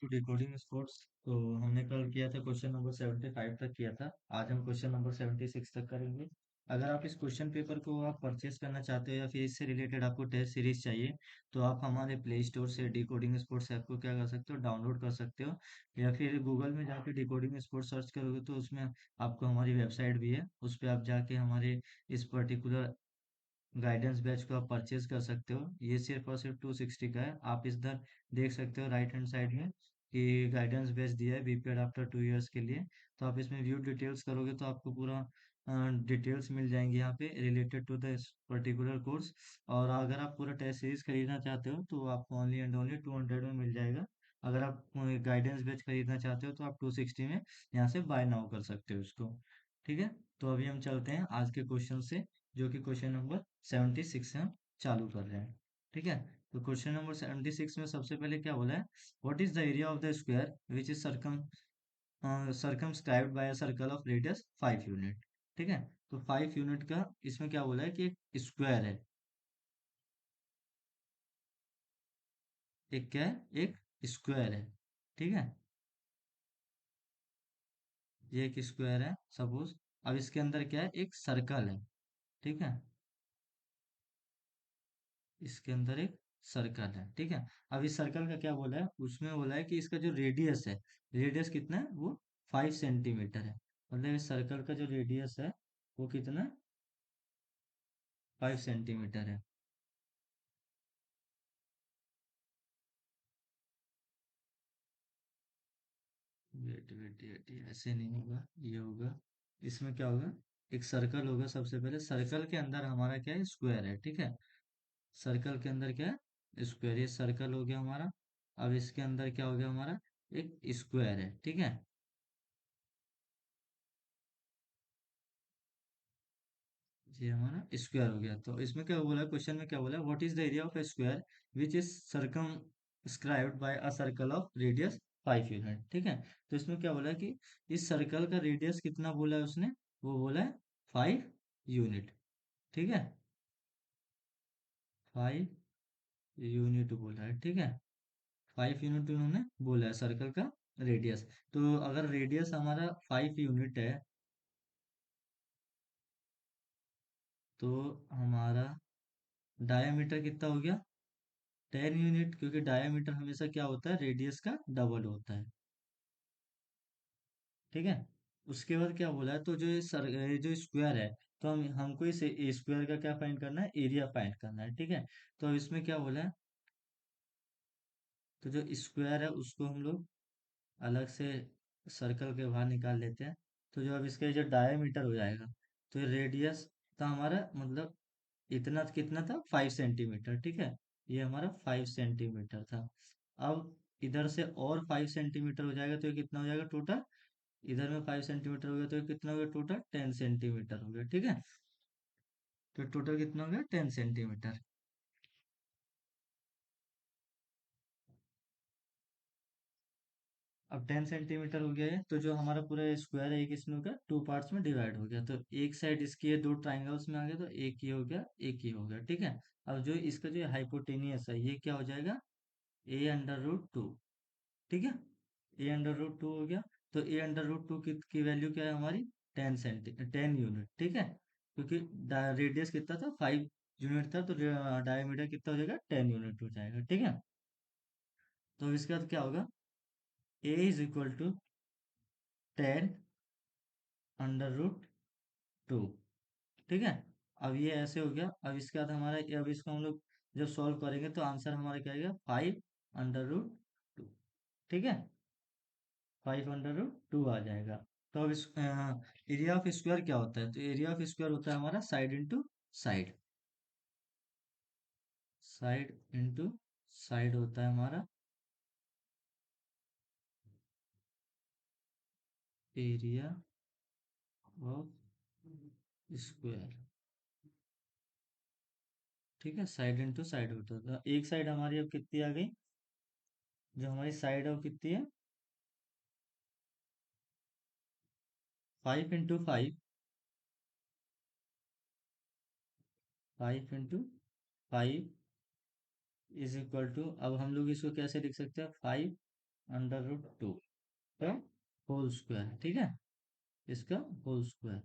To decoding sports. तो हमने कल किया था क्वेश्चन नंबर 75 तक किया था। आज हम क्वेश्चन नंबर 76 तक करेंगे। अगर आप इस क्वेश्चन पेपर को आप परचेस करना चाहते हो या फिर इससे रिलेटेड आपको टेस्ट सीरीज चाहिए, तो आप हमारे प्ले स्टोर से डिकोडिंग स्पोर्ट्स ऐप को क्या कर सकते हो, डाउनलोड कर सकते हो। या फिर गूगल में जाके डिकोडिंग स्पोर्ट्स सर्च करोगे तो उसमें आपको हमारी वेबसाइट भी है, उस पर आप जाके हमारे इस पर्टिकुलर गाइडेंस बैच को आप परचेज कर सकते हो। ये सिर्फ और सिर्फ 260 का है। आप इधर देख सकते हो राइट हैंड साइड में कि गाइडेंस बैच दिया है बीपीएड आफ्टर 2 इयर्स के लिए। तो आप इसमें व्यू डिटेल्स करोगे तो आपको पूरा डिटेल्स मिल जाएंगी यहाँ पे related to the particular course. और अगर आप पूरा टेस्ट सीरीज खरीदना चाहते हो तो आपको ओनली एंड ओनली 200 में मिल जाएगा। अगर आप गाइडेंस बैच खरीदना चाहते हो तो आप 260 में यहाँ से बाय नाउ कर सकते हो इसको। ठीक है। तो अभी हम चलते हैं आज के क्वेश्चन से, जो कि क्वेश्चन नंबर 76 से हम चालू कर रहे हैं। ठीक है। तो क्वेश्चन नंबर 76 में सबसे पहले क्या बोला है, what is the area of the square which is circumscribed by a circle of radius 5 unit. ठीक है। तो 5 यूनिट का इसमें क्या बोला है कि एक स्क्वायर है। एक क्या है, एक स्क्वायर है। ठीक है। ये एक स्क्वायर है सपोज। अब इसके अंदर क्या है, एक सर्कल है। ठीक है। इसके अंदर एक सर्कल है। ठीक है। अब इस सर्कल का क्या बोला है, उसमें बोला है कि इसका जो रेडियस है, रेडियस कितना है, वो 5 सेंटीमीटर है। मतलब इस सर्कल का जो रेडियस है वो कितना है, 5 सेंटीमीटर है। वेट वेट वेट, ऐसे नहीं होगा, ये होगा। इसमें क्या होगा, एक सर्कल होगा। सबसे पहले सर्कल के अंदर हमारा क्या है, स्क्वायर है। ठीक है। सर्कल के अंदर क्या है, स्क्वायर। ये सर्कल हो गया हमारा। अब इसके अंदर क्या हो गया हमारा, एक स्क्वायर है। ठीक है। ये हमारा स्क्वायर हो गया। तो इसमें क्या बोला, क्वेश्चन में क्या बोला, what is the area of a square which is circumscribed by a circle of radius 5 unit. ठीक है। तो इसमें क्या बोला कि इस सर्कल का रेडियस कितना बोला है उसने, वो बोला है 5 यूनिट। ठीक है। 5 यूनिट बोला है। ठीक है। 5 यूनिट उन्होंने बोला है सर्कल का रेडियस। तो अगर रेडियस हमारा 5 यूनिट है तो हमारा डायामीटर कितना हो गया, 10 यूनिट। क्योंकि डायामीटर हमेशा क्या होता है, रेडियस का डबल होता है। ठीक है। उसके बाद क्या बोला है, तो जो ये जो स्क्वायर है, तो हमको इस स्क्वायर का क्या फाइंड करना है, एरिया फाइंड करना है। ठीक है। तो इसमें क्या बोला है, तो जो स्क्वायर है उसको हम लोग अलग से सर्कल के बाहर निकाल लेते हैं। तो जो अब इसका जो डायामीटर हो जाएगा, तो ये रेडियस था हमारा, मतलब इतना कितना था, 5 सेंटीमीटर। ठीक है। ये हमारा 5 सेंटीमीटर था। अब इधर से और 5 सेंटीमीटर हो जाएगा तो ये कितना हो जाएगा टोटल, इधर में 5 सेंटीमीटर हो गया तो ये कितना हो गया टोटल, 10 सेंटीमीटर हो गया। ठीक है। तो टोटल कितना हो गया, 10 सेंटीमीटर। अब 10 सेंटीमीटर हो गया है, तो जो हमारा पूरा स्क्वायर है एक इसमें हो गया, टू पार्ट्स में डिवाइड हो गया। तो एक साइड इसकी है, दो ट्राइंगल्स में आ गया, तो एक ही हो गया, एक ही हो गया। ठीक है। अब जो इसका जो हाइपोटेनियस है, ये क्या हो जाएगा, a√2। ठीक है। a√2 हो गया। तो a√2 की वैल्यू क्या है हमारी, 10 यूनिट। ठीक है। क्योंकि रेडियस कितना था, 5 यूनिट था, तो डायमीटर कितना हो जाएगा, 10 यूनिट हो जाएगा। ठीक है। तो इसके बाद क्या होगा, a = 10√2। ठीक है। अब ये ऐसे हो गया। अब इसके बाद हमारा, अब इसको हम लोग जब सॉल्व करेंगे तो आंसर हमारा क्या आएगा, 5√2। ठीक है। 5√2 आ जाएगा। तो अब इस एरिया ऑफ स्क्वायर क्या होता है, तो एरिया ऑफ स्क्वायर होता है हमारा side into side. Side into side होता है हमारा एरिया ऑफ स्क्वायर। ठीक है। साइड इंटू साइड होता है। तो एक साइड हमारी अब कितनी आ गई, जो हमारी साइड है वो कितनी है, 5 × 5। 5 × 5 = अब हम लोग इसको कैसे लिख सकते हैं, 5 अंडर रूट 2 का होल स्क्वायर, ठीक है, इसका होल स्क्वायर।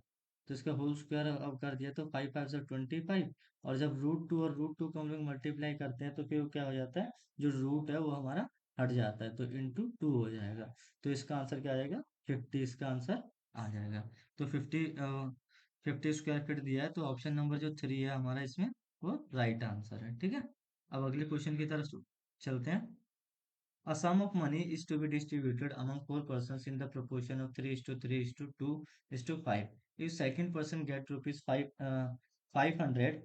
तो इसका होल स्क्वायर अब कर दिया तो 5 5 से 25, और जब रूट 2 और रूट 2 को हम लोग मल्टीप्लाई करते हैं तो फिर वो क्या हो जाता है, जो रूट है वो हमारा हट जाता है, तो इंटू 2 हो जाएगा। तो इसका आंसर क्या आ जाएगा, 50 इसका आंसर आ जाएगा। तो 50 स्क्वायर फीट दिया है, तो ऑप्शन नंबर जो 3 है हमारा इसमें, वो राइट आंसर है, ठीक है। अब अगले क्वेश्चन की तरफ चलते हैं। A sum of money is to be distributed among four persons in the proportion of 3:3:2:5. If second person get rupees 500,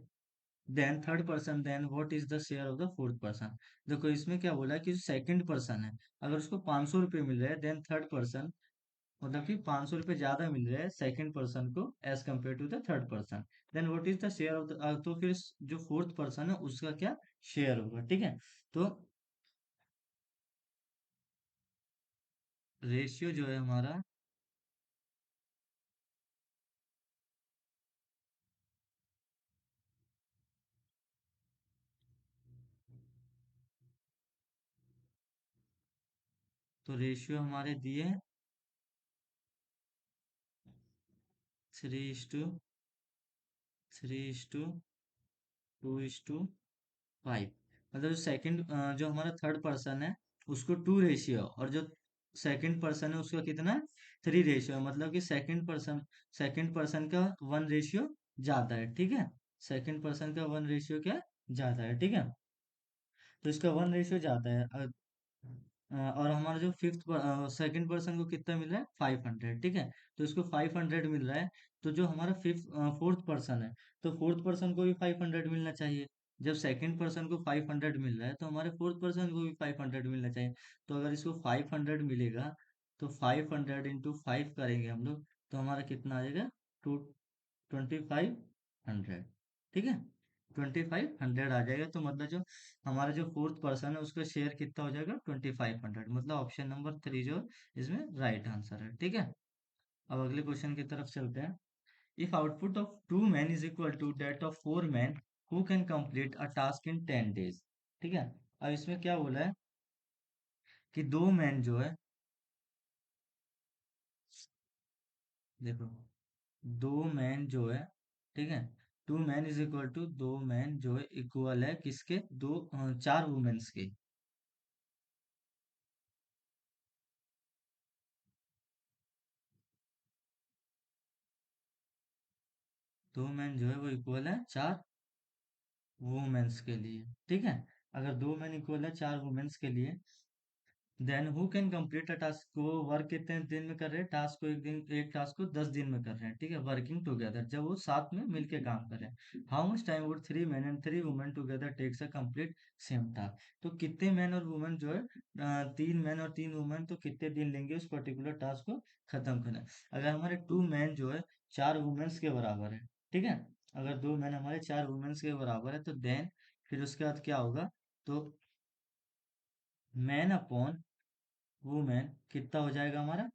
then third person, then what is the share of the fourth person? देखो इसमें क्या बोला कि second person है, अगर उसको 500 रुपये मिल रहे हैं, देन थर्ड पर्सन, मतलब कि 500 रुपये ज्यादा मिल रहे हैं सेकंड पर्सन को as compare to the third person, then what is the share of the, तो फिर जो फोर्थ पर्सन है उसका क्या शेयर होगा, ठीक है। तो रेशियो जो है हमारा, तो रेशियो हमारे दिए 3:2:5, मतलब जो सेकंड, जो हमारा थर्ड पर्सन है उसको 2 रेशियो, और जो सेकंड पर्सन है उसका कितना, 3 रेशियो, मतलब कि सेकंड पर्सन का 1 रेशियो ज्यादा है, ठीक है। सेकंड पर्सन का 1 रेशियो क्या ज्यादा है, ठीक है। तो इसका 1 रेशियो ज्यादा है, और हमारा जो फिफ्थ सेकंड पर्सन को कितना मिल रहा है, 500, ठीक है। तो इसको 500 मिल रहा है, तो जो हमारा फोर्थ पर्सन है, तो फोर्थ पर्सन को भी 500 मिलना चाहिए। जब सेकंड पर्सन को 500 मिल रहा है तो हमारे फोर्थ पर्सन को भी 500 मिलना चाहिए। तो अगर इसको 500 मिलेगा, तो 500 × 5 करेंगे हम लोग, तो हमारा कितना आ जाएगा, 2500, ठीक है। 2500 आ जाएगा, तो मतलब जो हमारा जो फोर्थ पर्सन है उसका शेयर कितना हो जाएगा, 2500, मतलब ऑप्शन नंबर 3 जो इसमें राइट आंसर है, ठीक है। अब अगले क्वेश्चन की तरफ चलते हैं। If output of 2 man is equal to that of 4 man, who can complete a task in 10 days, ठीक है। अब इसमें क्या बोला है कि 2 मैन जो है, देखो 2 मैन जो है, ठीक है, 2 man is equal to 2 man जो है इक्वल है किसके, 4 वुमेन्स के। 2 मैन जो है वो इक्वल है 4 वुमेन्स के लिए, ठीक है। अगर 2 मैन इक्वल है 4 वुमेन्स के लिए, then who can complete a task, को वर्क कितने दिन में कर रहे हैं, टास्क को एक टास्क को 10 दिन में कर रहे हैं, ठीक है, वर्किंग टुगेदर, जब वो साथ में मिलके काम कर रहे हैं। How much time would 3 man and 3 women together takes a complete same task, तो कितने मैन और वुमेन जो है, 3 मैन और 3 वुमेन तो कितने दिन लेंगे उस पर्टिकुलर टास्क को खत्म करना। अगर हमारे 2 मैन जो है 4 वुमेन्स के बराबर है, ठीक है, अगर 2 मैन हमारे 4 वुमेन्स के बराबर है, तो देन फिर उसके बाद क्या होगा, तो मैन अपॉन वुमेन कितना हो जाएगा हमारा,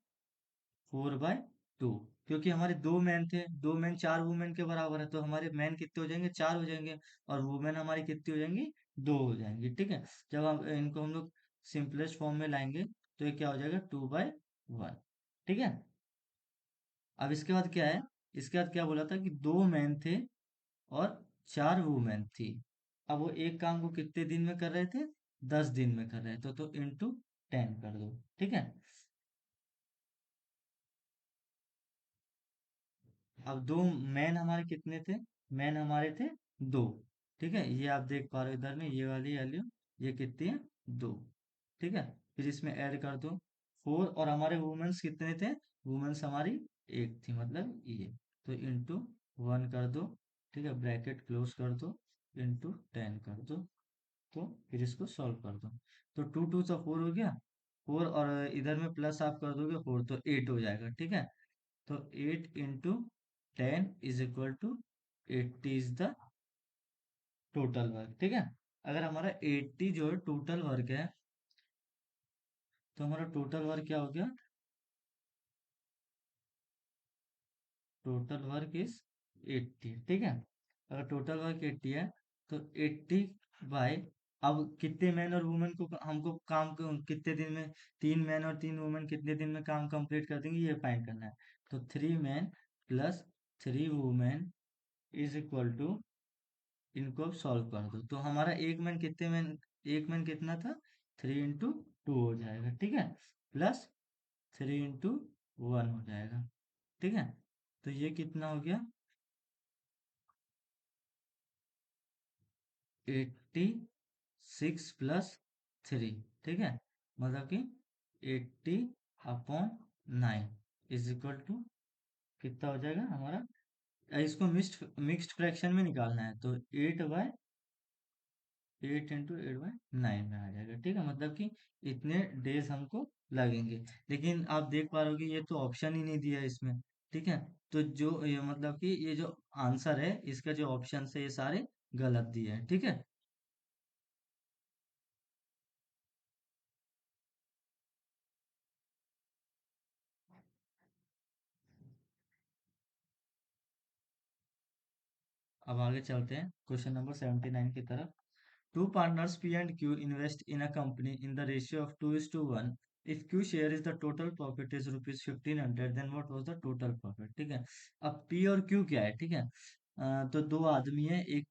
4/2, क्योंकि हमारे 2 मैन थे, 2 मैन 4 वुमेन के बराबर है, तो हमारे मैन कितने हो जाएंगे, 4 हो जाएंगे, और वुमेन हमारी कितनी हो जाएंगी, 2 हो जाएंगी, ठीक है। जब हम इनको हम लोग सिंपलेस्ट फॉर्म में लाएंगे, तो ये क्या हो जाएगा, 2/1, ठीक है। अब इसके बाद क्या है, इसके बाद क्या बोला था कि 2 मैन थे और 4 वुमेन थी। अब वो एक काम को कितने दिन में कर रहे थे, 10 दिन में कर रहे थे, तो इंटू 10 कर दो, ठीक है। अब 2 मैन हमारे कितने थे, मैन हमारे थे 2, ठीक है, ये आप देख पा रहे हो इधर में ये वाली वैल्यू, ये कितनी है, 2, ठीक है। फिर इसमें ऐड कर दो 4, और हमारे वुमेन्स कितने थे, वुमेन्स हमारी एक थी, मतलब ये, तो इंटू 1 कर दो, ठीक है, ब्रैकेट क्लोज कर दो, इंटू 10 कर दो, तो फिर इसको सॉल्व कर दो, तो 2 2 तो 4 हो गया, 4 और इधर में प्लस आप कर दोगे 4, तो 8 हो जाएगा, ठीक है। तो 8 × 10 is equal to 80 is the total work, ठीक है। अगर हमारा 80 जो है टोटल वर्क है, तो हमारा टोटल वर्क क्या हो गया, टोटल वर्क इज 80, ठीक है। अगर टोटल वर्क 80 है, तो 80 बाय अब कितने मैन और वुमेन को हमको कितने दिन में, 3 मैन और 3 वुमेन कितने दिन में काम कंप्लीट कर देंगे, ये फाइंड करना है। तो 3 man plus 3 women is equal to, इनको अब सॉल्व कर दो तो हमारा एक मैन कितना था, 3 इंटू 2 हो जाएगा, ठीक है, प्लस 3 इंटू 1 हो जाएगा, ठीक है। तो ये कितना हो गया, 86 प्लस 3, ठीक है, मतलब कि 80/9 इज इक्वल टू कितना हो जाएगा हमारा। इसको मिक्स्ड फ्रैक्शन में निकालना है तो 8/8 इंटू 8/9 में आ जाएगा, ठीक है, मतलब कि इतने डेज हमको लगेंगे। लेकिन आप देख पा रहे हो कि ये तो ऑप्शन ही नहीं दिया है इसमें, ठीक है। तो जो ये मतलब कि ये जो आंसर है इसका, जो ऑप्शन है ये सारे गलत दिए हैं, ठीक है। अब आगे चलते हैं क्वेश्चन नंबर 79 की तरफ। Two partners P and Q invest in a company in the ratio of 2:1. If Q share is the total profit is rupees 1500, then what was the total profit? ठीक है। अब P और Q क्या है, ठीक है। तो दो आदमी है, एक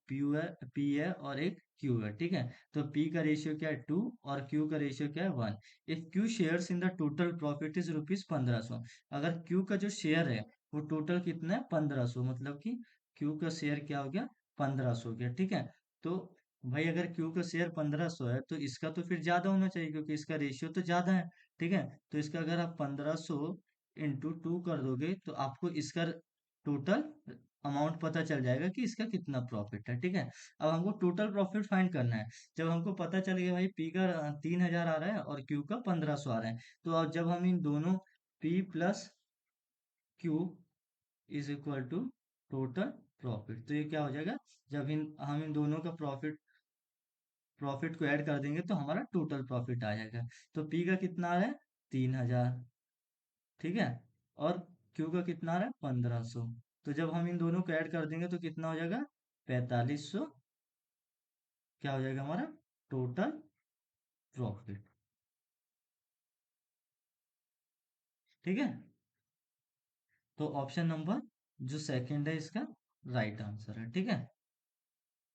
P है और एक Q है, ठीक है। तो P का रेशियो क्या है 2 और Q का रेशियो क्या है 1। If Q shares in the total profit is rupees 1500, अगर Q का जो शेयर है वो टोटल कितना है 1500, मतलब कि Q का शेयर क्या हो गया 1500 हो गया, ठीक है। तो भाई अगर क्यू का शेयर 1500 है तो इसका तो फिर ज्यादा होना चाहिए क्योंकि इसका रेशियो तो ज्यादा है, ठीक है। तो इसका अगर आप 1500 इंटू 2 कर दोगे तो आपको इसका टोटल अमाउंट पता चल जाएगा कि इसका कितना प्रॉफिट है, ठीक है। अब हमको टोटल प्रॉफिट फाइंड करना है। जब हमको पता चल गया भाई पी का 3000 आ रहा है और क्यू का 1500 आ रहा है, तो अब जब हम इन दोनों P plus Q is equal to total profit, तो ये क्या हो जाएगा, जब हम इन दोनों का प्रॉफिट को ऐड कर देंगे तो हमारा टोटल प्रॉफिट आ जाएगा। तो पी का कितना आ रहा है 3000, ठीक है, और क्यू का कितना आ रहा है 1500। तो जब हम इन दोनों को ऐड कर देंगे तो कितना हो जाएगा 4500, क्या हो जाएगा हमारा टोटल प्रॉफिट, ठीक है। तो ऑप्शन नंबर जो सेकंड है इसका राइट आंसर है, ठीक है।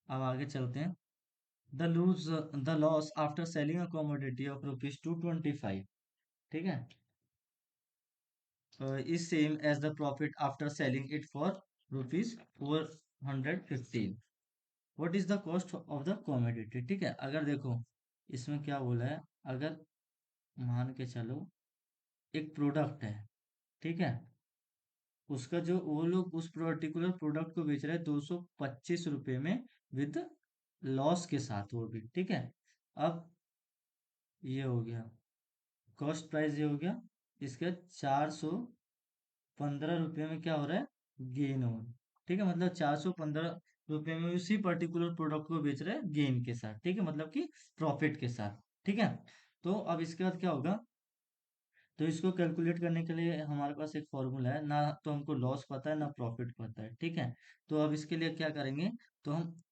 अब आगे चलते हैं। The loss after selling a commodity of rupees 225, ठीक है, is same as the profit after selling it for rupees 415. What is the cost of the commodity, ठीक है। अगर देखो इसमें क्या बोला है, अगर मान के चलो एक प्रोडक्ट है, ठीक है, उसका जो वो लोग उस पर्टिकुलर प्रोडक्ट को बेच रहे हैं 225 रुपये में विद लॉस के साथ, वो भी ठीक है। अब ये हो गया कॉस्ट प्राइस, ये हो गया इसका 415 रुपये में क्या हो रहा है गेन हो, ठीक है, मतलब 415 रुपये में उसी पर्टिकुलर प्रोडक्ट को बेच रहे हैं गेन के साथ, ठीक है, मतलब कि प्रॉफिट के साथ, ठीक है। तो अब इसके बाद क्या होगा, तो इसको कैलकुलेट करने के लिए हमारे पास एक फॉर्मूला है ना, तो हमको लॉस पता है ना प्रॉफिट पता है, ठीक है। तो अब इसके लिए क्या करेंगे, तो हम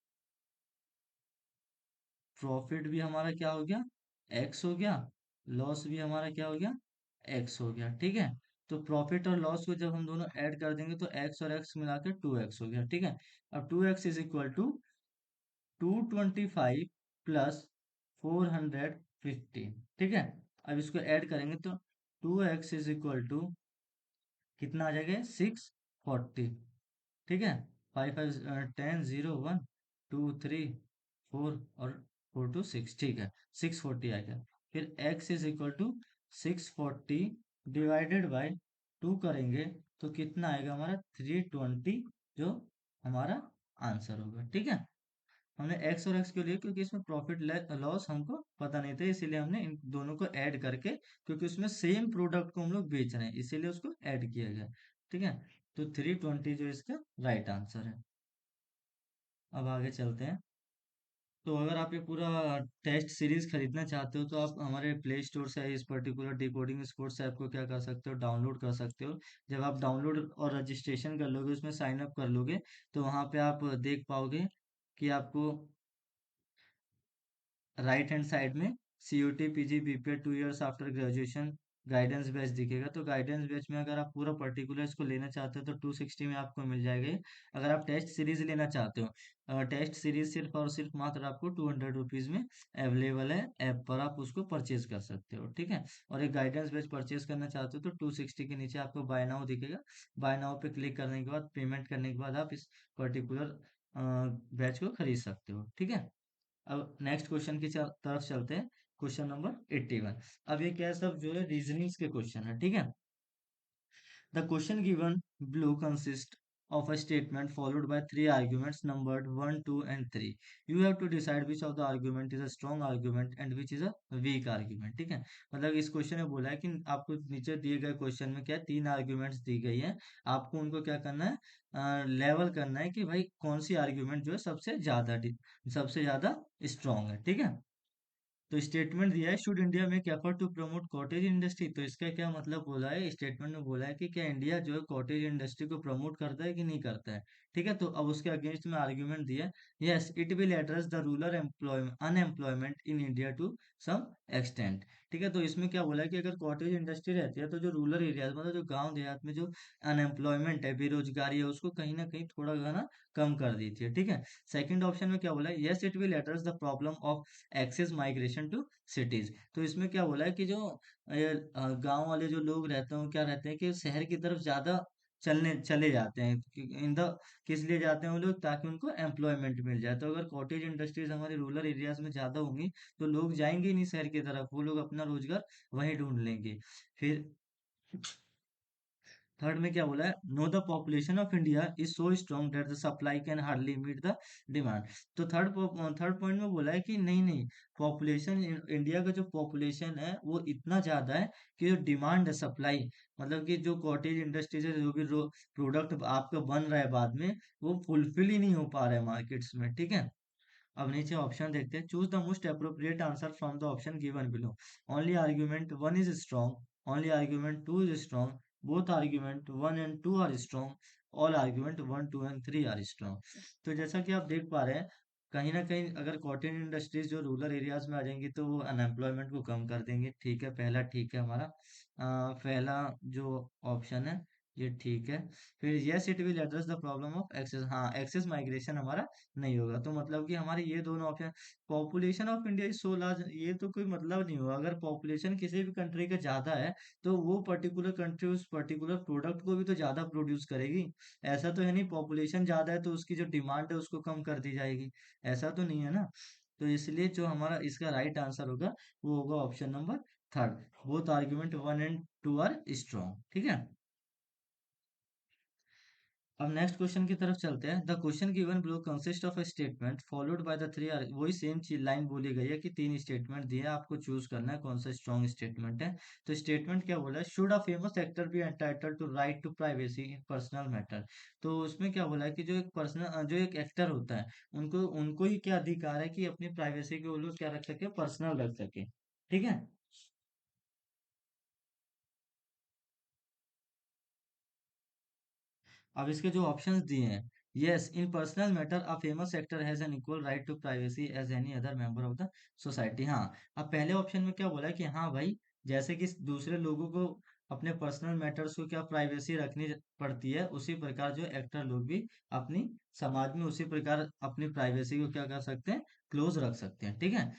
प्रॉफिट भी हमारा क्या हो गया एक्स हो गया, लॉस भी हमारा क्या हो गया एक्स हो गया, ठीक है। तो प्रॉफिट और लॉस को जब हम दोनों ऐड कर देंगे तो एक्स और एक्स मिला के 2x हो गया, ठीक है। अब 2x is equal to 225 plus 415, ठीक है। अब इसको ऐड करेंगे तो 2x इज इक्वल टू कितना आ जाएगा 640, ठीक है। 5 5 10 0 1 2 3 4 और 4 2 6, ठीक है, 640 आएगा। फिर x is equal to 640 divided by 2 करेंगे तो कितना आएगा हमारा 320, जो हमारा आंसर होगा, ठीक है। हमने x और x के लिए, क्योंकि इसमें प्रॉफिट लॉस हमको पता नहीं था, इसीलिए हमने इन दोनों को ऐड करके, क्योंकि उसमें सेम प्रोडक्ट को हम लोग बेच रहे हैं इसीलिए उसको ऐड किया गया, ठीक है। तो 320 जो इसका राइट आंसर है। अब आगे चलते हैं। तो अगर आप ये पूरा टेस्ट सीरीज खरीदना चाहते हो तो आप हमारे प्ले स्टोर से इस पर्टिकुलर डिकोडिंग स्पोर्ट्स ऐप को क्या कर सकते हो, डाउनलोड कर सकते हो। जब आप डाउनलोड और रजिस्ट्रेशन कर लोगे, उसमें साइन अप कर लोगे, तो वहां पे आप देख पाओगे कि आपको राइट हैंड साइड में COT PG BPED 2 years after graduation guidance batch दिखेगा। तो गाइडेंस बैच में अगर आप पूरा पर्टिकुलर इसको लेना चाहते हो तो 260 में आपको मिल जाएगा ये। अगर आप टेस्ट सीरीज लेना चाहते हो, टेस्ट सीरीज सिर्फ और सिर्फ मात्र आपको 200 रुपीज में अवेलेबल है, ऐप पर आप उसको परचेज कर सकते हो, ठीक है। और एक गाइडेंस बैच परचेज करना चाहते हो तो 260 के नीचे आपको बाय नाउ दिखेगा। बाय नाउ पे क्लिक करने के बाद, पेमेंट करने के बाद आप इस पर्टिकुलर बैच को खरीद सकते हो, ठीक है। अब नेक्स्ट क्वेश्चन की तरफ चलते हैं। Question number 81। अब ये क्या है, सब जो है रीजनिंग्स के क्वेश्चन है, ठीक है। The question given below consists of a statement followed by three arguments numbered 1, 2, and 3. You have to decide which of the argument is a strong argument and which is a weak argument. ठीक है। मतलब इस question में बोला है कि आपको नीचे दिए गए क्वेश्चन में क्या है, तीन आर्ग्यूमेंट्स दी गई है। आपको उनको क्या करना है, लेवल करना है कि भाई कौन सी आर्ग्यूमेंट जो है सबसे ज्यादा स्ट्रांग है, ठीक है। तो स्टेटमेंट दिया है, should India make effort to promote cottage industry. तो इसका क्या मतलब बोला है, स्टेटमेंट में बोला है कि क्या इंडिया जो है कॉटेज इंडस्ट्री को प्रमोट करता है कि नहीं करता है, ठीक है। तो अब उसके अगेंस्ट में आर्ग्यूमेंट दिया है, yes it will address the rural employment unemployment in India to some extent, ठीक है। तो इसमें क्या बोला है कि अगर कॉटेज इंडस्ट्री रहती है तो जो रूरल एरिया मतलब जो गांव देहात में जो अनएम्प्लॉयमेंट है, बेरोजगारी है, उसको कहीं ना कहीं थोड़ा गाना कम कर देती है, ठीक है। सेकंड ऑप्शन में क्या बोला है, yes it will address the problem of excess migration to cities. तो इसमें क्या बोला है कि जो गांव वाले जो लोग रहते हैं वो क्या रहते हैं कि शहर की तरफ ज्यादा चलने चले जाते हैं। इन द किस लिए जाते हैं वो लोग, ताकि उनको एम्प्लॉयमेंट मिल जाए। तो अगर कॉटेज इंडस्ट्रीज हमारे रूरल एरियाज में ज्यादा होंगी तो लोग जाएंगे ही नहीं शहर की तरफ, वो लोग अपना रोजगार वहीं ढूंढ लेंगे। फिर थर्ड में क्या बोला है, no the population of India is so strong that the supply can hardly meet the demand. तो थर्ड पॉइंट में बोला है कि नहीं नहीं, पॉपुलेशन इंडिया का जो पॉपुलेशन है वो इतना ज्यादा है कि जो डिमांड है, सप्लाई मतलब कि जो कॉटेज इंडस्ट्री से जो भी प्रोडक्ट आपका बन रहा है बाद में, वो फुलफिल ही नहीं हो पा रहा है मार्केट्स में, ठीक है। अब नीचे ऑप्शन देखते हैं, choose the most appropriate answer from the option given below. Only argument one is strong, only argument two is strong, both argument one and two are strong, all argument one two and three are strong. तो जैसा कि आप देख पा रहे हैं, कहीं ना कहीं अगर कॉटन इंडस्ट्रीज जो रूरल एरियाज में आ जाएंगी तो वो अनएम्प्लॉयमेंट को कम कर देंगे, ठीक है। पहला ठीक है हमारा, पहला जो ऑप्शन है ये ठीक है। फिर yes it will address the problem of excess, हाँ एक्सेस माइग्रेशन हमारा नहीं होगा। तो मतलब कि हमारे ये दोनों option, population of India is so large, ये तो कोई मतलब नहीं होगा। अगर पॉपुलेशन किसी भी कंट्री का ज्यादा है तो वो पर्टिकुलर कंट्री उस पर्टिकुलर प्रोडक्ट को भी तो ज्यादा प्रोड्यूस करेगी। ऐसा तो है नहीं, पॉपुलेशन ज्यादा है तो उसकी जो डिमांड है उसको कम कर दी जाएगी, ऐसा तो नहीं है ना। तो इसलिए जो हमारा इसका राइट आंसर होगा वो होगा option number third, both argument one and two are strong, ठीक है। अब नेक्स्ट क्वेश्चन की तरफ चलते हैं। The question given below consist of a statement followed by the three are, वही सेम चीज लाइन बोली गई है कि तीन स्टेटमेंट दिए हैं, आपको चूज करना है कौन सा स्ट्रॉन्ग स्टेटमेंट है। तो स्टेटमेंट क्या बोला है, should a famous actor be entitled to right to privacy in personal matter. तो उसमें क्या बोला है कि जो एक एक्टर होता है, उनको उनको ही क्या अधिकार है कि अपनी प्राइवेसी को वो लोग क्या रख सके, पर्सनल रख सके, ठीक है। अब इसके जो ऑप्शंस दिए हैं, yes in personal matter a famous actor has an equal right to privacy as any other member of the society. हाँ, अब पहले ऑप्शन में क्या बोला है कि हाँ भाई, जैसे कि दूसरे लोगों को अपने पर्सनल मैटर्स को क्या प्राइवेसी रखनी पड़ती है, उसी प्रकार जो एक्टर लोग भी अपनी समाज में उसी प्रकार अपनी प्राइवेसी को क्या कर सकते हैं, क्लोज रख सकते हैं, ठीक है।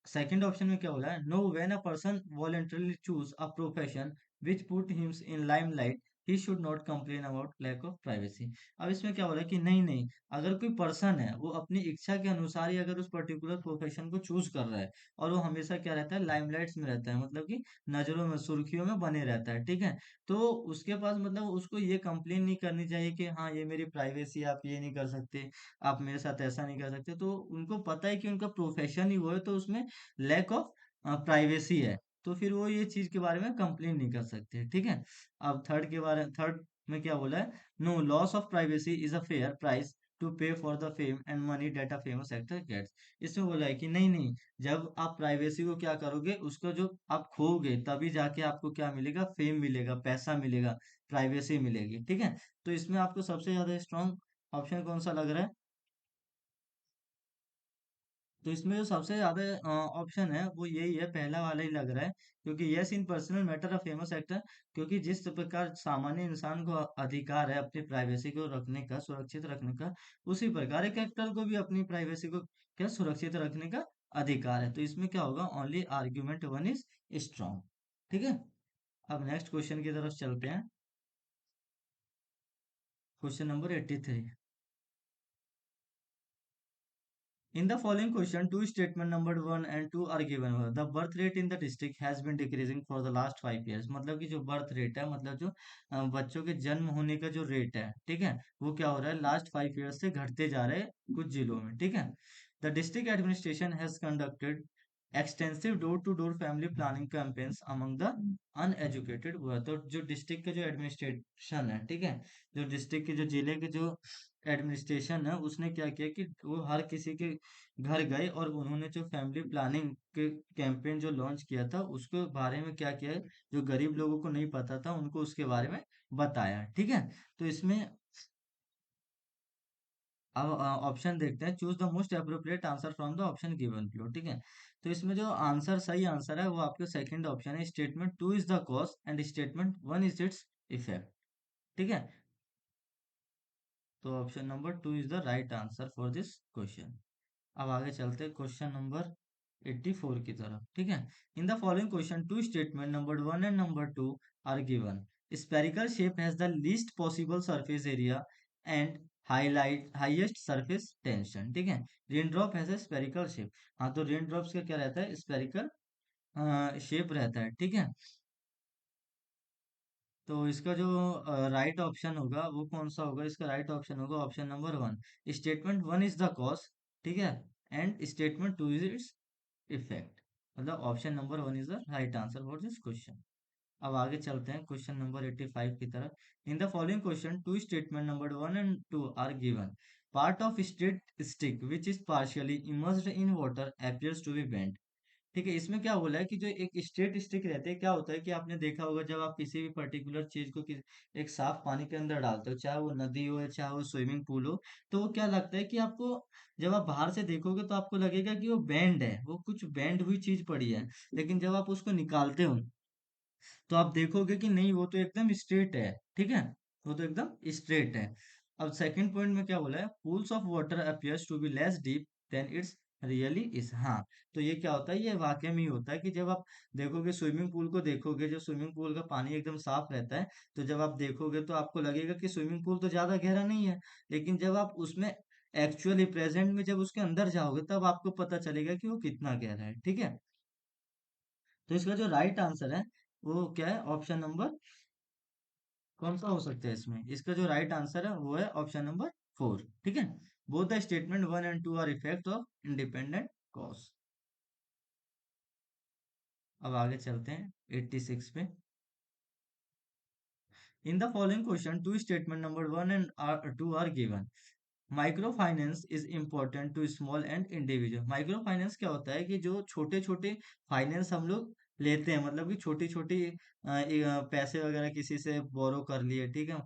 सेकंड ऑप्शन में क्या बोला है, no when a person voluntarily choose a profession which put him in limelight he should not complain about lack of privacy. अब इसमें क्या हो रहा है कि नहीं नहीं, अगर कोई पर्सन है वो अपनी इच्छा के अनुसार ही अगर उस पर्टिकुलर प्रोफेशन को चूज कर रहा है और वो हमेशा क्या रहता है, लाइमलाइट्स में रहता है, मतलब कि नजरों में सुर्खियों में बने रहता है, ठीक है। तो उसके पास मतलब उसको ये कंप्लेन नहीं करनी चाहिए कि हाँ ये मेरी प्राइवेसी, आप ये नहीं कर सकते, आप मेरे साथ ऐसा नहीं कर सकते। तो उनको पता है कि उनका प्रोफेशन ही वो है, तो उसमें लैक ऑफ प्राइवेसी है, तो फिर वो ये चीज के बारे में कंप्लेन नहीं कर सकते, ठीक है। अब थर्ड में क्या बोला है, no loss of privacy is a fair price to pay for the fame and money that a famous actor gets. इसमें बोला है कि नहीं नहीं, जब आप प्राइवेसी को क्या करोगे, उसको जो आप खोगे तभी जाके आपको क्या मिलेगा, फेम मिलेगा, पैसा मिलेगा, प्राइवेसी मिलेगी, ठीक है। तो इसमें आपको सबसे ज्यादा स्ट्रांग ऑप्शन कौन सा लग रहा है। तो इसमें जो सबसे ज्यादा ऑप्शन है वो यही है, पहला वाला ही लग रहा है, क्योंकि yes in personal matter of famous actor, क्योंकि जिस प्रकार सामान्य इंसान को अधिकार है अपनी प्राइवेसी को रखने का, सुरक्षित रखने का, उसी प्रकार एक एक्टर को भी अपनी प्राइवेसी को क्या सुरक्षित रखने का अधिकार है। तो इसमें क्या होगा, only argument one is strong. ठीक है, अब नेक्स्ट क्वेश्चन की तरफ चलते हैं। Question number 83। In the following question, two statement number one and two are given. The birth rate in the district has been decreasing for the last 5 years. मतलब कि जो बर्थ रेट है, मतलब जो बच्चों के जन्म होने का जो रेट है, ठीक है, वो क्या हो रहा है, लास्ट 5 ईयर्स से घटते जा रहे हैं कुछ जिलों में। ठीक है, the district administration has conducted extensive door to door family planning campaigns among the uneducated. हुआ तो जो डिस्ट्रिक्ट का जो एडमिनिस्ट्रेशन है, ठीक है, जो डिस्ट्रिक्ट के जो जिले के जो एडमिनिस्ट्रेशन है, उसने क्या किया कि वो हर किसी के घर गए और उन्होंने जो फैमिली प्लानिंग के कैंपेन जो लॉन्च किया था उसके बारे में क्या किया है, जो गरीब लोगों को नहीं पता था उनको उसके बारे में बताया। ठीक है, तो इसमें अब ऑप्शन देखते हैं, choose the most appropriate answer from the option given below. ठीक है, तो इसमें जो आंसर सही आंसर है वो आपके सेकंड ऑप्शन है, statement two is the cause and statement one is its effect. ठीक है, तो option number to is the right answer for this question. अब आगे चलते हैं क्वेश्चन नंबर 84 की तरफ। ठीक है, in the following question two statement number one and number two are given. Spherical shape has the least possible surface area and highlight highest surface tension. ठीक है, rain drop has a spherical shape. हाँ, तो rain drops का क्या रहता है, spherical shape रहता है। ठीक है, तो इसका जो राइट ऑप्शन होगा वो कौन सा होगा, इसका राइट ऑप्शन होगा option number one, statement one is the cause. ठीक है, and statement two is its effect. मतलब option number one is the right answer for this question. अब आगे चलते हैं क्वेश्चन नंबर 85 की तरफ। In the following question two statement number one and two are given. Part of straight stick which is partially immersed in water appears to be bent। ठीक है, इसमें क्या बोला है कि जो एक स्ट्रेट स्टिक रहते हैं, क्या होता है कि आपने देखा होगा जब आप किसी भी पर्टिकुलर चीज को एक साफ पानी के अंदर डालते हो, चाहे वो नदी हो या चाहे वो स्विमिंग पूल हो, तो वो क्या लगता है कि आपको जब आप बाहर से देखोगे तो आपको लगेगा कि वो बैंड है, वो कुछ बैंड हुई चीज पड़ी है। लेकिन जब आप उसको निकालते हो तो आप देखोगे कि नहीं, वो तो एकदम स्ट्रेट है। ठीक है, वो तो एकदम स्ट्रेट है। अब सेकंड पॉइंट में क्या बोला है, pools of water appears to be less deep than it's really is. हाँ, तो ये क्या होता है, ये वाकई में ही होता है कि जब आप देखोगे स्विमिंग पूल को, देखोगे जो स्विमिंग पूल का पानी एकदम साफ रहता है, तो जब आप देखोगे तो आपको लगेगा कि स्विमिंग पूल तो ज्यादा गहरा नहीं है। लेकिन जब आप उसमें एक्चुअली प्रेजेंट में जब उसके अंदर जाओगे तब आपको पता चलेगा कि वो कितना गहरा है। ठीक है, तो इसका जो राइट आंसर है वो क्या है, ऑप्शन नंबर कौन सा हो सकता है इसमें, इसका जो राइट आंसर है वो है ऑप्शन नंबर फोर। ठीक है, both the statement one and two are effect of independent cause. अब आगे चलते हैं 86 पे। In the following question two statement number one and two are given. Micro finance is important to small and individual. Micro finance क्या होता है कि जो छोटे छोटे फाइनेंस हम लोग लेते हैं, मतलब कि छोटी छोटी पैसे वगैरह किसी से बोरो कर लिए। ठीक है,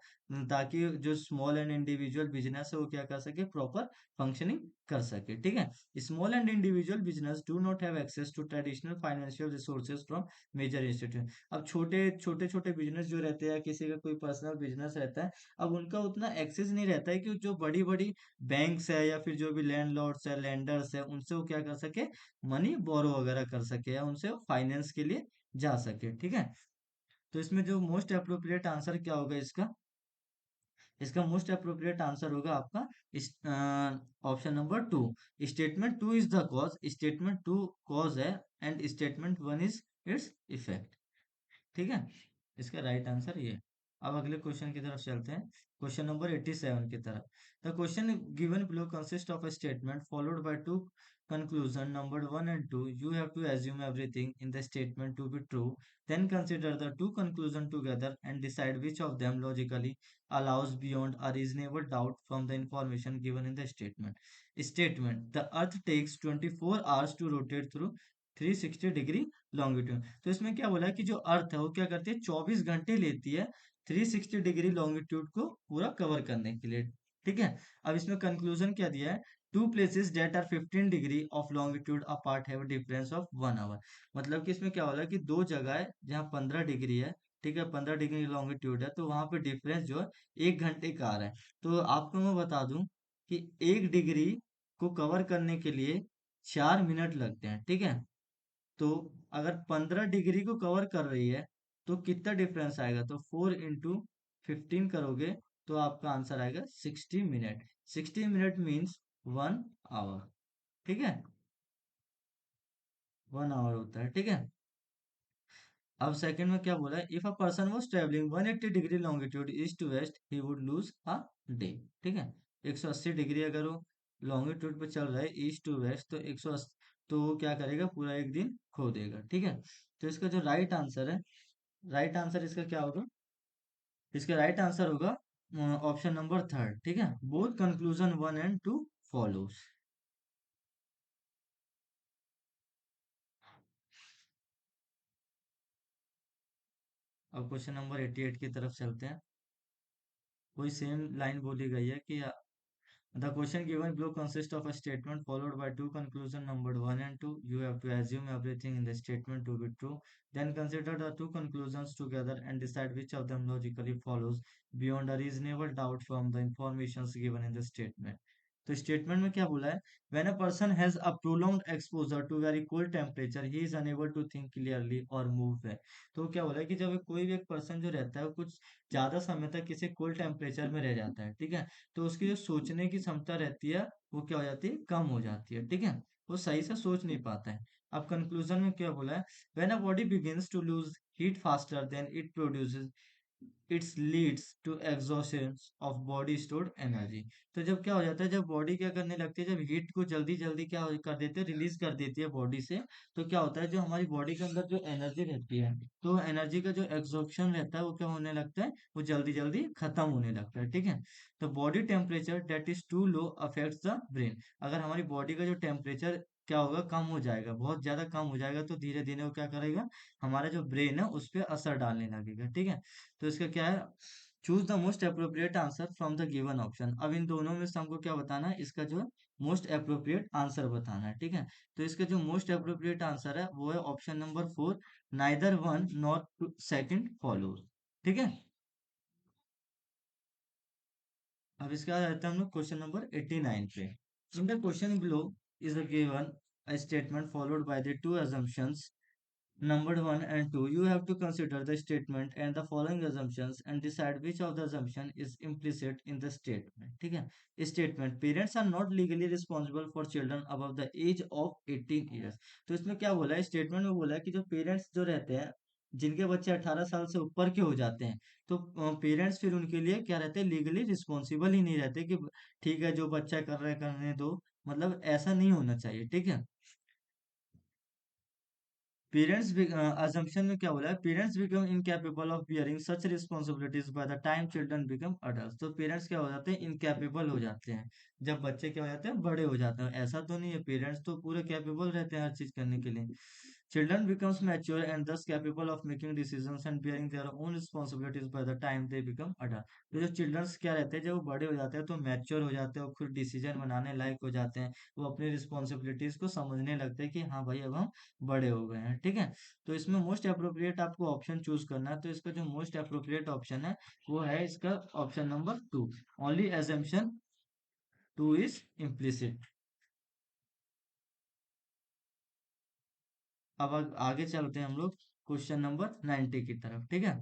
ताकि जो स्मॉल एंड इंडिविजुअल बिजनेस है वो क्या कर सके, प्रॉपर फंक्शनिंग कर सके। ठीक है, small and individual business do not have access to traditional financial resources from major institute. अब छोटे छोटे छोटे बिजनेस जो रहते हैं, किसी का कोई पर्सनल बिजनेस रहता है, अब उनका उतना एक्सेस नहीं रहता है कि जो बड़ी बड़ी बैंक्स है या फिर जो भी लैंडलॉर्ड्स है, लेंडर्स है, उनसे वो क्या कर सके, मनी बोरो वगैरह कर सके या उनसे फाइनेंस के लिए जा सके। ठीक है, तो इसमें जो मोस्ट अप्रोप्रिएट आंसर क्या होगा इसका, इसका मोस्ट अप्रोप्रिएट आंसर होगा आपका इस option number two, statement two is the cause. Statement two cause है and statement one is its effect. ठीक है, इसका राइट आंसर ये है। अब अगले क्वेश्चन की तरफ चलते हैं, क्वेश्चन नंबर 87 की तरफ। The question given below consist of a statement followed by two conclusion number 1 and 2. You have to assume everything in the statement to be true, then consider the two conclusions together and decide which of them logically allows beyond a reasonable doubt from the information given in the statement. The earth takes 24 hours to rotate through 360 degree longitude. तो इसमें क्या बोला है कि जो अर्थ है वो क्या करती है, 24 घंटे लेती है 360 डिग्री लॉन्गिट्यूड को पूरा कवर करने के लिए। ठीक है, अब इसमें कंक्लूजन क्या दिया है, two places that are 15 degree of longitude apart have difference of 1 hour. मतलब कि इसमें क्या हो रहा है कि दो जगह है जहाँ 15 डिग्री है, ठीक है, 15 डिग्री लॉन्गिट्यूड है, तो वहां पे डिफरेंस जो है 1 घंटे का आ रहा है। तो आपको मैं बता दूं कि 1 डिग्री को कवर करने के लिए 4 मिनट लगते हैं, ठीक है। तो अगर 15 डिग्री को कवर कर रही है तो कितना डिफरेंस आएगा, तो 4 इंटू 15 करोगे तो आपका आंसर आएगा 60 मिनट। 60 मिनट मीन्स 1 आवर, ठीक है, 1 आवर होता है, ठीक है। अब सेकंड में क्या बोला है, if a person was travelling 180 degree longitude east to west he would lose a day, ठीक है। 180 डिग्री अगर वो लॉन्गिट्यूड पे चल रहा है ईस्ट टू वेस्ट, तो 180, तो वो क्या करेगा, पूरा एक दिन खो देगा, ठीक है। तो इसका जो राइट आंसर है, राइट आंसर इसका क्या होगा, इसका राइट आंसर होगा ऑप्शन नंबर थर्ड, ठीक है। Both conclusion 1 and 2 follows. अब क्वेश्चन नंबर 88 की तरफ चलते हैं। कोई सेम लाइन बोली गई है कि the question given below consists of a statement followed by two conclusion numbered 1 and 2. You have to assume everything in the statement to be true. Then consider the two conclusions together and decide which of them logically follows beyond a reasonable doubt from the information given in the statement. तो statement में क्या बोला है, when a person has a prolonged exposure to very cold temperature he is unable to think clearly और move way. तो क्या बोला है कि जब कोई भी एक पर्सन जो रहता है वो कुछ ज्यादा समय तक किसी कोल्ड टेम्परेचर में रह जाता है, ठीक है, तो उसकी जो सोचने की क्षमता रहती है वो क्या हो जाती है, कम हो जाती है, ठीक है। वो सही से सोच नहीं पाता है। अब कंक्लूजन में क्या बोला है, when a body begins to lose heat faster than it produces its leads to exhaustion of body stored energy. तो जब क्या हो जाता है, जब बॉडी क्या करने लगती है, जब हीट को जल्दी जल्दी कर देते हैं, रिलीज कर देती है बॉडी से, तो क्या होता है, जो हमारी बॉडी के अंदर जो एनर्जी रहती है, तो एनर्जी का जो एग्जॉर्प्शन रहता है वो क्या होने लगता है, वो जल्दी जल्दी खत्म होने लगता है, ठीक है। तो body temperature that is too low affects the brain. अगर हमारी बॉडी का जो टेम्परेचर क्या होगा, कम हो जाएगा, बहुत ज्यादा कम हो जाएगा, तो धीरे धीरे वो क्या करेगा, हमारा जो ब्रेन है उस पर असर डालने लगेगा, ठीक है। तो इसका क्या है, choose the most appropriate answer from the given option. अब इन दोनों में से हमको क्या बताना है, इसका जो मोस्ट अप्रोप्रिएट आंसर बताना है, ठीक है। तो इसका जो मोस्ट अप्रोप्रिएट आंसर है वो है option number 4, neither one not second follows, ठीक है। अब इसके बाद आते हैं हम लोग क्वेश्चन नंबर 89 पे। In the question below is given a statement followed by the two assumptions numbered 1 and 2. You have to consider the statement and the following assumptions and decide which of the assumption is implicit in the statement, ठीक है। Statement, parents are not legally responsible for children above the age of 18 years. तो इसमें क्या बोला है, statement में बोला है कि जो पेरेंट्स जो रहते हैं, जिनके बच्चे 18 साल से ऊपर के हो जाते हैं, तो पेरेंट्स फिर उनके लिए क्या रहते हैं, लीगली रिस्पॉन्सिबल ही नहीं रहते कि ठीक है जो बच्चा कर रहे हैं करने दो, मतलब ऐसा नहीं होना चाहिए, ठीक है। पेरेंट्स assumption में क्या बोला है, parents become incapable of bearing such responsibilities by the time children become adult. तो पेरेंट्स क्या हो जाते हैं, इनकैपेबल हो जाते हैं जब बच्चे क्या हो जाते हैं, बड़े हो जाते हैं। ऐसा तो नहीं है, पेरेंट्स तो पूरे कैपेबल रहते हैं हर चीज करने के लिए। Children becomes mature and thus capable of making decisions and bearing their own responsibilities by the time they become adult. तो जो चिल्ड्रंस क्या रहते हैं, जब वो बड़े हो जाते हैं तो मैच्योर हो जाते हैं और खुद डिसीजन बनाने लायक हो जाते हैं। वो अपनी रिस्पॉन्सिबिलिटीज को समझने लगते हैं कि हाँ भाई अब हम बड़े हो गए हैं, ठीक है। तो इसमें मोस्ट अप्रोप्रिएट आपको ऑप्शन चूज करना है। तो इसका जो मोस्ट अप्रोप्रिएट ऑप्शन है वो है इसका option number 2, only assumption 2 is implicit. अब आगे चलते हैं हम लोग क्वेश्चन नंबर 90 की तरफ, ठीक है।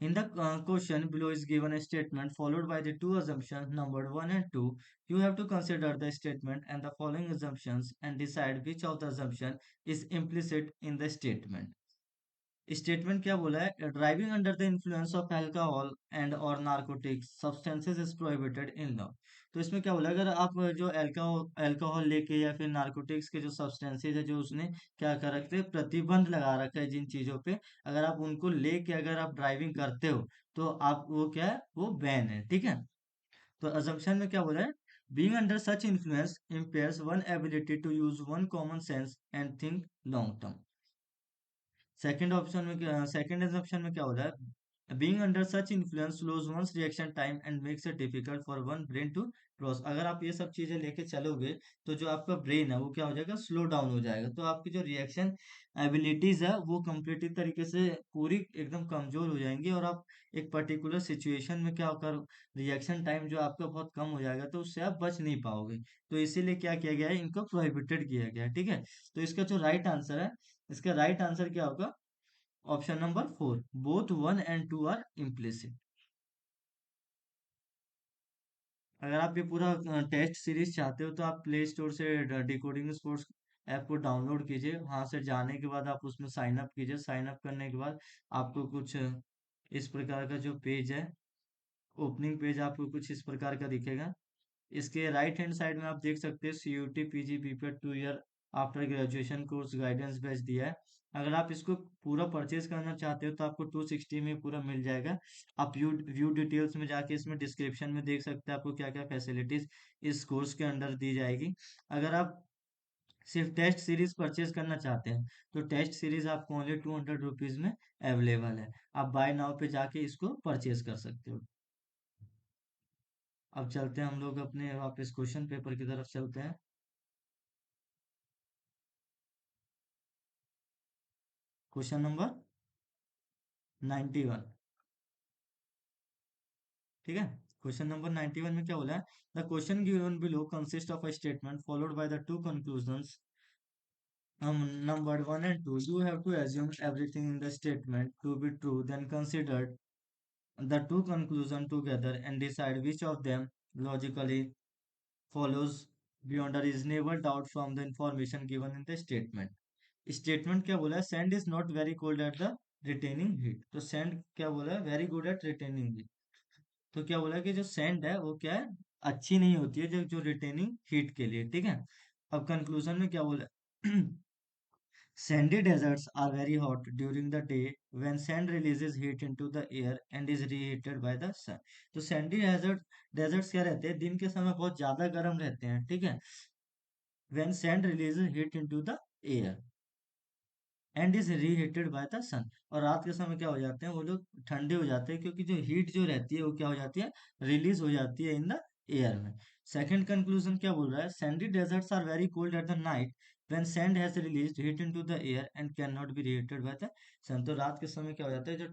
In the question below is given a statement followed by the two assumptions numbered 1 and 2. You have to consider the statement and the following assumptions and decide which of the assumption is implicit in the statement. Statement क्या बोला है, driving under the influence of alcohol and और narcotics substances is prohibited in law. तो इसमें क्या बोला, अगर आप जो अल्कोहल लेके या फिर नार्कोटिक्स के जो सब्सटेंसेस है जो उसने क्या कर रखे हैं, प्रतिबंध लगा रखा है जिन चीजों पे, अगर आप उनको लेके अगर आप ड्राइविंग करते हो तो आप वो क्या है, वो बैन है, ठीक है। तो अजम्पशन में क्या बोला है, being under such influence impairs one ability to use one common sense and think long term. Second option में क्या, सेकंड एजम्पशन में क्या हो रहा है, Being under such influence slows one's reaction time and makes it difficult for one brain to process. अगर आप ये सब चीजें लेके चलोगे तो जो आपका ब्रेन है वो क्या हो जाएगा, स्लो डाउन हो जाएगा। तो आपकी जो रिएक्शन एबिलिटीज है वो कंप्लीटली तरीके से पूरी एकदम कमजोर हो जाएंगी, और आप एक पर्टिकुलर सिचुएशन में क्या होकर रिएक्शन टाइम जो आपका बहुत कम हो जाएगा, तो उससे आप बच नहीं पाओगे। तो इसीलिए क्या किया गया है, इनको प्रोहिबिटेड किया गया है, ठीक है। तो इसका जो राइट आंसर है, इसका राइट आंसर क्या होगा, option number 4, both 1 and 2 are implicit. अगर आप ये पूरा टेस्ट सीरीज चाहते हो तो आप प्ले स्टोर से डिकोडिंग स्पोर्ट्स ऐप को डाउनलोड कीजिए। वहां से जाने के बाद आप उसमें साइन अप कीजिए। साइन अप करने के बाद आपको कुछ इस प्रकार का जो पेज है, ओपनिंग पेज आपको कुछ इस प्रकार का दिखेगा। इसके राइट हैंड साइड में आप देख सकते हैं CUT PG BPEड 2 year after graduation course guidance batch दिया है। अगर आप इसको पूरा परचेज करना चाहते हो तो आपको 260 में पूरा मिल जाएगा। आप व्यू व्यू डिटेल्स में जाके इसमें डिस्क्रिप्शन में देख सकते हैं आपको क्या क्या फैसिलिटीज इस कोर्स के अंडर दी जाएगी। अगर आप सिर्फ टेस्ट सीरीज परचेज करना चाहते हैं तो टेस्ट सीरीज आपको ओनली 200 रुपीज में अवेलेबल है। आप बाय नाउ पे जाके इसको परचेज कर सकते हो। अब चलते हैं हम लोग अपने वापस क्वेश्चन पेपर की तरफ चलते हैं। क्वेश्चन नंबर 91, ठीक है। क्वेश्चन नंबर 91 में क्या बोला है, the question given below consist of a statement followed by the two conclusions number 1 and 2, you have to assume everything in the statement to be true, then consider the two conclusions together and decide which of them logically follows beyond a reasonable doubt from the information given in the statement। Statement क्या बोला है, sand is not very cold at the retaining heat. तो sand क्या बोला है, very good at retaining heat. तो क्या बोला कि जो सैंड है वो क्या है, अच्छी नहीं होती है जो जो रिटेनिंग हीट के लिए, ठीक है। अब कंक्लूजन में क्या बोला, sandy deserts are very hot during the day when sand releases heat into the air and is reheated by the sun। तो सैंडी डेजर्ट्स क्या रहते हैं, दिन के समय बहुत ज्यादा गर्म रहते हैं, ठीक है। when sand releases heat into the air and is reheated by the sun. और रात के समय क्या हो जाते हैं वो लोग, ठंडे हो जाते हैं, क्योंकि जो हीट जो रहती है वो क्या हो जाती है, रिलीज हो जाती है इन द एयर में। सेकंड कंक्लूजन क्या बोल रहा है, sandy deserts are very cold at the night when sand has released heat into the air and can not be reheated by the sun. तो रात के समय क्या हो जाता है, जो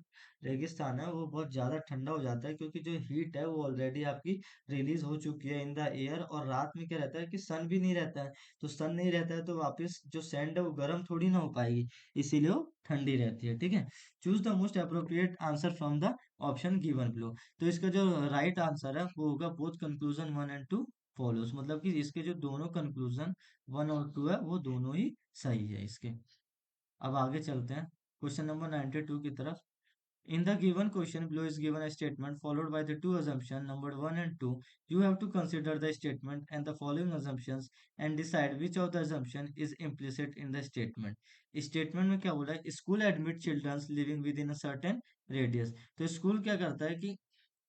रेगिस्तान है वो बहुत ज्यादा ठंडा हो जाता है, क्योंकि जो हीट है वो ऑलरेडी आपकी रिलीज हो चुकी है इन द एयर। और रात में क्या रहता है कि सन भी नहीं रहता है, तो सन नहीं रहता है तो वापस जो सैंड है वो गर्म थोड़ी ना हो पाएगी, इसीलिए वो ठंडी रहती है, ठीक है। Choose the most appropriate answer from the option given below. तो इसका जो राइट आंसर है वो होगा बोथ कंक्लूजन 1 and 2 फॉलोस। मतलब कि इसके जो दोनों कंक्लूजन 1 और 2 है वो दोनों ही सही है इसके। अब आगे चलते हैं क्वेश्चन नंबर 92 की तरफ। In the given question below is given a statement followed by the two assumptions number 1 and 2. You have to consider the statement and the following assumptions and decide which of the assumption is implicit in the statement। Statement में क्या बोला है, school admit childrens living within a certain radius. तो school क्या करता है कि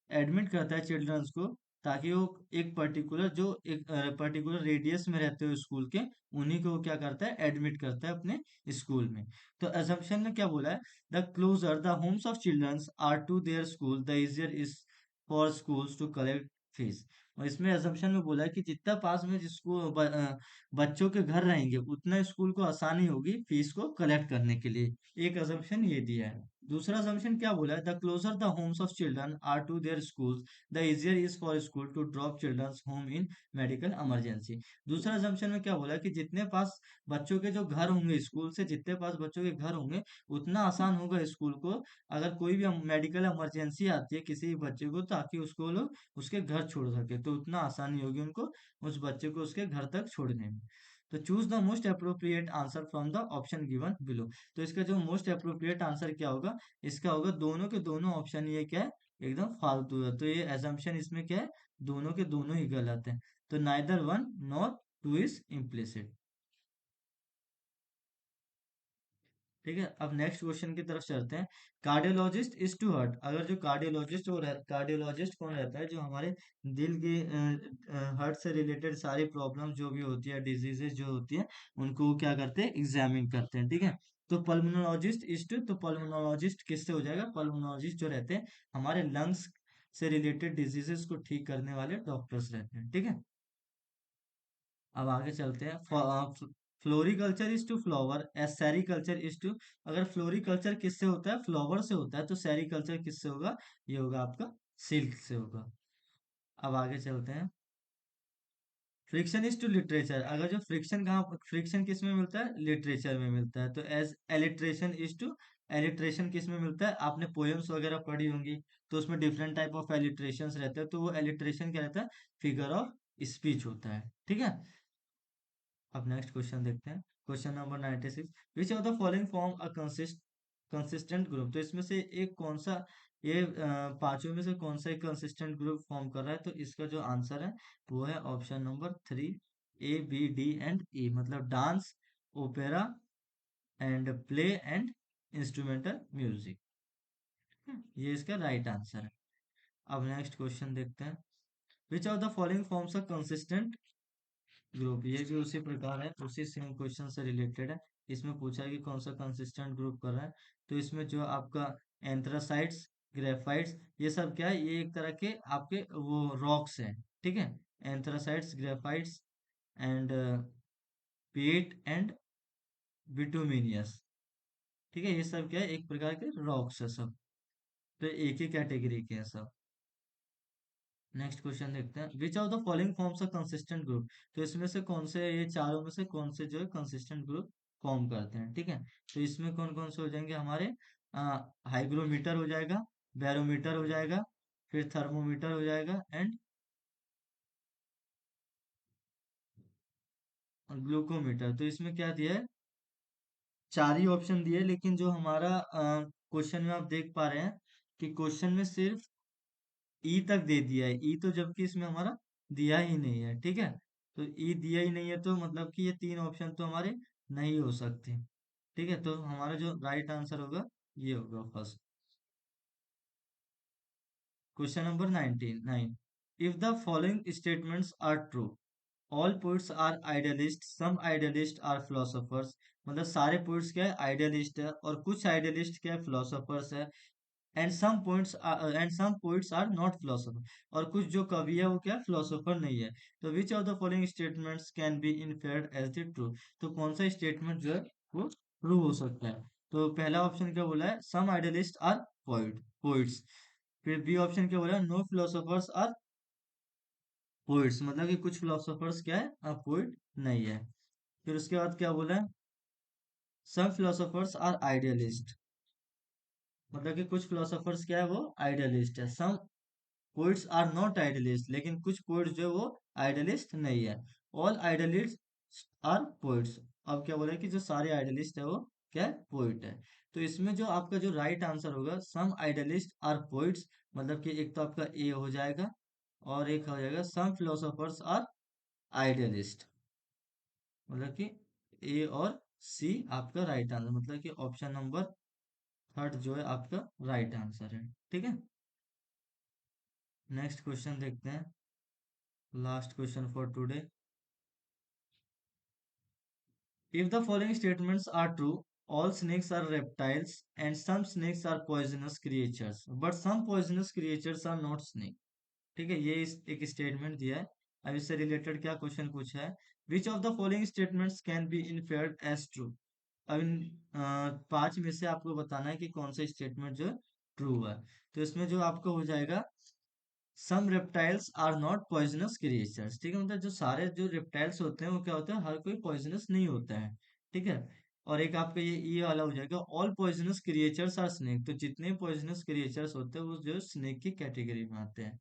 admit करता है चिल्ड्रंस को, ताकि वो एक पर्टिकुलर जो एक पर्टिकुलर रेडियस में रहते हो स्कूल के, उन्हीं को वो क्या करता है, एडमिट करता है अपने स्कूल में। तो अजम्पशन में क्या बोला है, the closer the homes of childrens are to their school the easier is for schools to collect fees. और इसमें अजम्पशन में बोला है कि जितना पास में जिसको बच्चों के घर रहेंगे उतना स्कूल को आसानी होगी फीस को कलेक्ट करने के लिए। एक अजम्पशन ये दिया है। दूसरा assumption क्या बोला है, the closer the homes of children are to their schools the easier is for school to drop childrens home in medical emergency. दूसरा assumption में क्या बोला है कि जितने पास बच्चों के जो घर होंगे, स्कूल से जितने पास बच्चों के घर होंगे उतना आसान होगा स्कूल को, अगर कोई भी मेडिकल इमरजेंसी आती है किसी भी बच्चे को, ताकि उसको लोग उसके घर छोड़ सके, तो उतना आसानी होगी उनको उस बच्चे को उसके घर तक छोड़ने में। तो choose the most appropriate answer from the option given below. तो इसका जो मोस्ट अप्रोप्रिएट आंसर क्या होगा, इसका होगा दोनों के दोनों ऑप्शन ये क्या है, एकदम फालतू है। तो ये एजम्पशन इसमें क्या है, दोनों के दोनों ही गलत है। तो neither one not two is implicit, ठीक है। अब नेक्स्ट क्वेश्चन की तरफ चलते हैं। Cardiologist is to heart. अगर जो कार्डियोलॉजिस्ट वो कार्डियोलॉजिस्ट कौन रहता है, जो हमारे दिल के हार्ट से रिलेटेड सारी प्रॉब्लम जो भी होती है, डिजीजेस जो होती है, उनको क्या करते हैं, एग्जामिन करते हैं, ठीक है। तो पल्मोनोलॉजिस्ट किससे हो जाएगा? पल्मोनोलॉजिस्ट जो रहते हैं हमारे लंग्स से रिलेटेड डिजीजेस को ठीक करने वाले डॉक्टर्स रहते हैं, ठीक है। अब आगे चलते हैं। Floriculture is to flower as sericulture is to. अगर फ्लोरिकल्चर किससे होता है? फ्लावर से होता है। तो सेरिकल्चर किससे होगा? ये होगा आपका सिल्क से होगा। अब आगे चलते हैं। Friction is to literature. अगर जो फ्रिक्शन कहाँ, फ्रिक्शन किस में मिलता है? लिटरेचर में मिलता है। तो as alliteration is to. Alliteration किस में मिलता है? आपने पोएम्स वगैरह पढ़ी होंगी, तो उसमें डिफरेंट टाइप ऑफ एलिट्रेशंस रहते हैं, तो वो एलिट्रेशन क्या रहता है? फिगर ऑफ स्पीच होता है, ठीक है। अब नेक्स्ट क्वेश्चन देखते हैं। Question number 96। Which of the following form a consistent group. तो इसमें से एक कौन सा, ये पांचों में से कौन सा एक कंसिस्टेंट ग्रुप फॉर्म कर रहा है? तो इसका जो आंसर है वो है option number 3, A B D and E, मतलब dance, opera and play and instrumental music. ये इसका राइट आंसर है। अब नेक्स्ट क्वेश्चन देखते हैं। विच of the following forms a consistent group. ये भी उसी प्रकार है, उसी सेम क्वेश्चन से रिलेटेड है। इसमें पूछा है कि कौन सा कंसिस्टेंट ग्रुप कर रहा है। तो इसमें जो आपका एंथ्रासाइट्स, ग्रेफाइट्स, ये सब क्या है? ये एक तरह के आपके वो रॉक्स हैं, ठीक है। एंथ्रासाइट्स, ग्रेफाइट्स एंड पीट एंड बिटुमिनियस, ठीक है। ये सब क्या है? एक प्रकार के रॉक्स है सब। तो एक ही कैटेगरी के हैं सब। नेक्स्ट क्वेश्चन देखते हैं। विच of the following forms a consistent group. तो इसमें से कौन से, ये चारों में से कौन से जो है कंसिस्टेंट ग्रुप फॉर्म करते हैं, ठीक है। तो इसमें कौन कौन से हो जाएंगे हमारे? हाइग्रोमीटर हो जाएगा, बैरोमीटर हो जाएगा, फिर थर्मोमीटर हो जाएगा एंड ग्लूकोमीटर। तो इसमें क्या दिया है? चार ही ऑप्शन दिए, लेकिन जो हमारा क्वेश्चन में आप देख पा रहे हैं कि क्वेश्चन में सिर्फ ई तक दे दिया है। ई तो जबकि इसमें हमारा दिया ही नहीं है, ठीक है। तो ई दिया ही नहीं है, तो मतलब कि ये तीन ऑप्शन तो हमारे नहीं हो सकते, ठीक है। तो हमारा जो राइट आंसर होगा ये होगा first. Question number 99। If the following statements are true, all poets are idealist, some idealist are philosophers. मतलब सारे पोइट्स क्या है? आइडियलिस्ट है, और कुछ आइडियलिस्ट क्या है? फिलोसोफर्स है। And some poets are not philosopher, और कुछ जो कवि है वो क्या फिलोसोफर नहीं है। तो which of the following statements can be inferred as the true. तो कौन सा स्टेटमेंट जो है वो ट्रू हो सकता है? तो पहला ऑप्शन क्या बोला है? सम आइडियलिस्ट आर पोइट्स। फिर बी ऑप्शन क्या बोला है? नो फिलोसोफर्स आर पोइट्स, मतलब कि कुछ फिलोसोफर्स क्या है? पोइट नहीं है। फिर उसके बाद क्या बोला है? सम फिलोसोफर्स आर आइडियलिस्ट, मतलब कि कुछ फिलोसोफर्स क्या है? वो आइडियलिस्ट है। Some poets are not idealist, लेकिन कुछ पोइट्स जो है वो आइडियलिस्ट नहीं है। All idealist are poets. अब क्या बोला है कि जो सारे आइडियलिस्ट है वो क्या है? पोइट है। तो इसमें जो आपका जो राइट आंसर होगा, सम आइडियलिस्ट आर पोइट्स, मतलब कि एक तो आपका ए हो जाएगा, और एक हो जाएगा सम फिलोसोफर्स आर आइडियलिस्ट, मतलब कि ए और सी आपका राइट आंसर, मतलब कि ऑप्शन नंबर थर्ड जो है आपका राइट आंसर है, ठीक है। नेक्स्ट क्वेश्चन देखते हैं, last question for today. If the following statements are true, all snakes are reptiles and some snakes are poisonous creatures, but some poisonous creatures are not snake। ठीक है, ये एक statement दिया है। अब इससे रिलेटेड क्या क्वेश्चन पूछा है? Which of the following statements can be inferred as true. अब इन पांच में से आपको बताना है कि कौन सा स्टेटमेंट जो ट्रू है। तो इसमें जो आपको हो जाएगा, some reptiles are not poisonous creatures, ठीक है। मतलब जो सारे जो रेप्टाइल्स होते हैं वो क्या होता है? हर कोई पॉइजनस नहीं होता है, ठीक है। और एक आपका ये वाला हो जाएगा, all poisonous creatures are snake. तो जितने पॉइजनस क्रिएचर्स होते हैं वो जो स्नेक की कैटेगरी में आते हैं,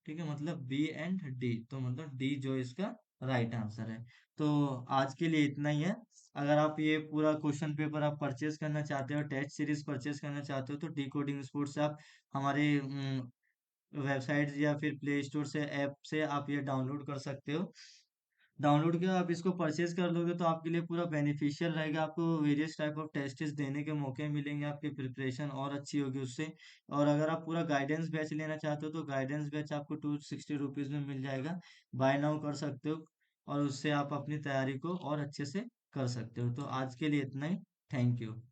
ठीक है। मतलब बी एंड डी, तो मतलब डी जो इसका राइट आंसर है। तो आज के लिए इतना ही है। अगर आप ये पूरा क्वेश्चन पेपर आप परचेज करना चाहते हो, टेस्ट सीरीज परचेज करना चाहते हो, तो डी कोडिंग स्पोर्ट्स से आप हमारे वेबसाइट या फिर प्ले स्टोर से ऐप से आप ये डाउनलोड कर सकते हो। डाउनलोड किया, आप इसको परचेज कर लोगे तो आपके लिए पूरा बेनिफिशियल रहेगा। आपको वेरियस टाइप ऑफ टेस्ट देने के मौके मिलेंगे, आपकी प्रिपरेशन और अच्छी होगी उससे। और अगर आप पूरा गाइडेंस बैच लेना चाहते हो तो गाइडेंस बैच आपको 260 रुपीज में मिल जाएगा। बाय नाउ कर सकते हो। और उससे आप अपनी तैयारी को और अच्छे से कर सकते हो। तो आज के लिए इतना ही। Thank you.